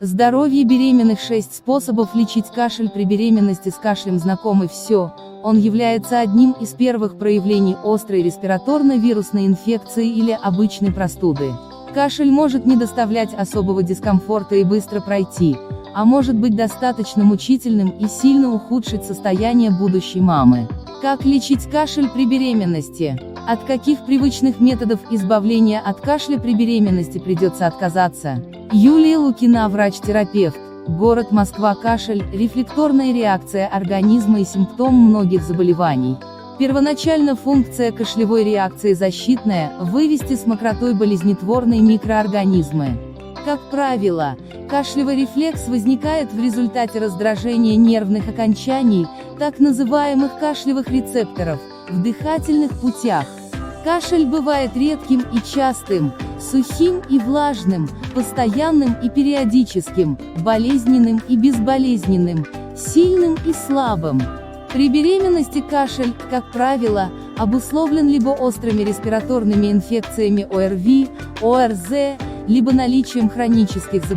Здоровье беременных. 6 способов лечить кашель при беременности. С кашлем знакомы все. Он является одним из первых проявлений острой респираторно-вирусной инфекции или обычной простуды. Кашель может не доставлять особого дискомфорта и быстро пройти, а может быть достаточно мучительным и сильно ухудшить состояние будущей мамы. Как лечить кашель при беременности? От каких привычных методов избавления от кашля при беременности придется отказаться? Юлия Лукина, врач-терапевт. Город Москва. Кашель – рефлекторная реакция организма и симптом многих заболеваний. Первоначально функция кашлевой реакции защитная – вывести с мокротой болезнетворные микроорганизмы. Как правило, кашлевый рефлекс возникает в результате раздражения нервных окончаний, так называемых кашлевых рецепторов, в дыхательных путях. Кашель бывает редким и частым, сухим и влажным, постоянным и периодическим, болезненным и безболезненным, сильным и слабым. При беременности кашель, как правило, обусловлен либо острыми респираторными инфекциями ОРВИ, ОРЗ, либо наличием хронических заболеваний.